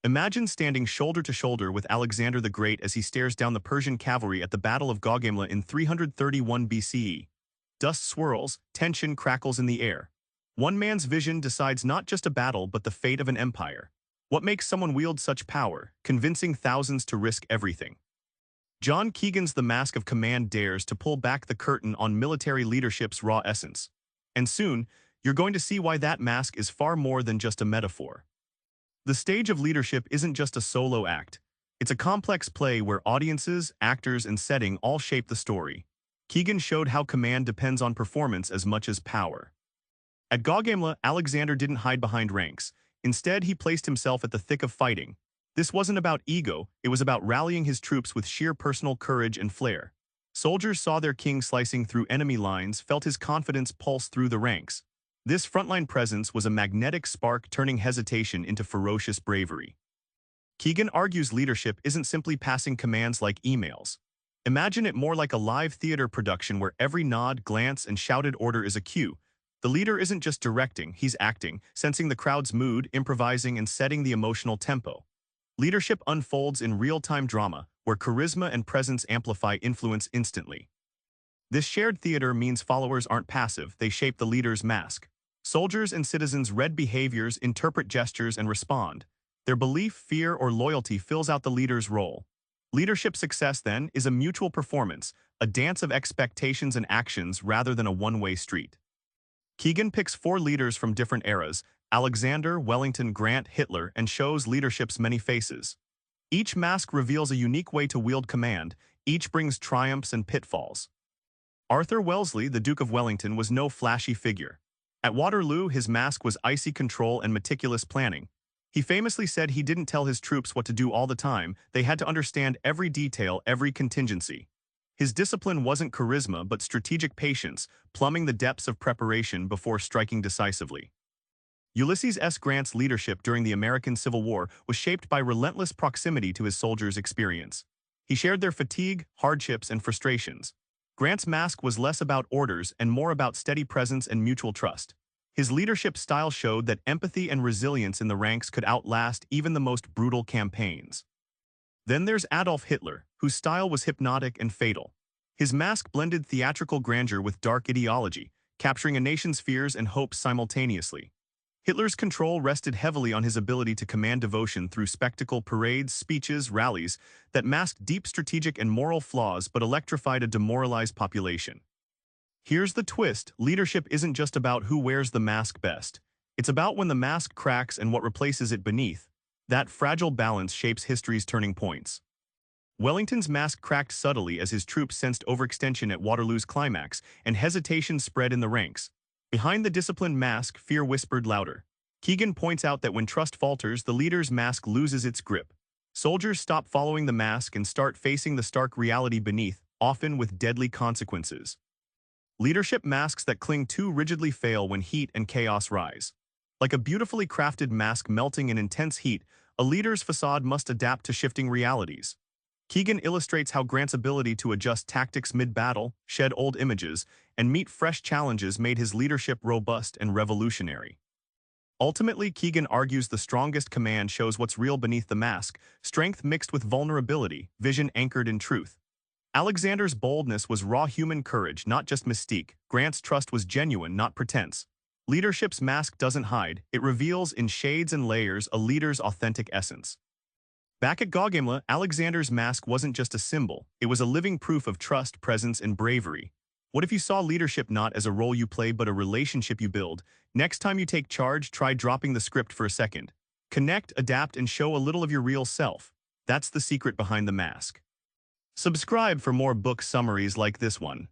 Imagine standing shoulder to shoulder with Alexander the Great as he stares down the Persian cavalry at the Battle of Gaugamela in 331 BCE. Dust swirls, tension crackles in the air. One man's vision decides not just a battle but the fate of an empire. What makes someone wield such power, convincing thousands to risk everything? John Keegan's The Mask of Command dares to pull back the curtain on military leadership's raw essence. And soon, you're going to see why that mask is far more than just a metaphor. The stage of leadership isn't just a solo act. It's a complex play where audiences, actors, and setting all shape the story. Keegan showed how command depends on performance as much as power. At Gaugamela, Alexander didn't hide behind ranks. Instead, he placed himself at the thick of fighting. This wasn't about ego, it was about rallying his troops with sheer personal courage and flair. Soldiers saw their king slicing through enemy lines, felt his confidence pulse through the ranks. This frontline presence was a magnetic spark turning hesitation into ferocious bravery. Keegan argues leadership isn't simply passing commands like emails. Imagine it more like a live theater production where every nod, glance, and shouted order is a cue. The leader isn't just directing, he's acting, sensing the crowd's mood, improvising, and setting the emotional tempo. Leadership unfolds in real-time drama, where charisma and presence amplify influence instantly. This shared theater means followers aren't passive, they shape the leader's mask. Soldiers and citizens read behaviors, interpret gestures, and respond. Their belief, fear, or loyalty fills out the leader's role. Leadership success, then, is a mutual performance, a dance of expectations and actions rather than a one-way street. Keegan picks 4 leaders from different eras: Alexander, Wellington, Grant, Hitler, and shows leadership's many faces. Each mask reveals a unique way to wield command, each brings triumphs and pitfalls. Arthur Wellesley, the Duke of Wellington, was no flashy figure. At Waterloo, his mask was icy control and meticulous planning. He famously said he didn't tell his troops what to do all the time, they had to understand every detail, every contingency. His discipline wasn't charisma but strategic patience, plumbing the depths of preparation before striking decisively. Ulysses S. Grant's leadership during the American Civil War was shaped by relentless proximity to his soldiers' experience. He shared their fatigue, hardships, and frustrations. Grant's mask was less about orders and more about steady presence and mutual trust. His leadership style showed that empathy and resilience in the ranks could outlast even the most brutal campaigns. Then there's Adolf Hitler, whose style was hypnotic and fatal. His mask blended theatrical grandeur with dark ideology, capturing a nation's fears and hopes simultaneously. Hitler's control rested heavily on his ability to command devotion through spectacle, parades, speeches, rallies that masked deep strategic and moral flaws but electrified a demoralized population. Here's the twist: leadership isn't just about who wears the mask best. It's about when the mask cracks and what replaces it beneath. That fragile balance shapes history's turning points. Wellington's mask cracked subtly as his troops sensed overextension at Waterloo's climax, and hesitation spread in the ranks. Behind the disciplined mask, fear whispered louder. Keegan points out that when trust falters, the leader's mask loses its grip. Soldiers stop following the mask and start facing the stark reality beneath, often with deadly consequences. Leadership masks that cling too rigidly fail when heat and chaos rise. Like a beautifully crafted mask melting in intense heat, a leader's facade must adapt to shifting realities. Keegan illustrates how Grant's ability to adjust tactics mid-battle, shed old images, and meet fresh challenges made his leadership robust and revolutionary. Ultimately, Keegan argues the strongest command shows what's real beneath the mask: strength mixed with vulnerability, vision anchored in truth. Alexander's boldness was raw human courage, not just mystique. Grant's trust was genuine, not pretense. Leadership's mask doesn't hide, it reveals in shades and layers a leader's authentic essence. Back at Gaugamela, Alexander's mask wasn't just a symbol, it was a living proof of trust, presence, and bravery. What if you saw leadership not as a role you play but a relationship you build? Next time you take charge, try dropping the script for a second. Connect, adapt, and show a little of your real self. That's the secret behind the mask. Subscribe for more book summaries like this one.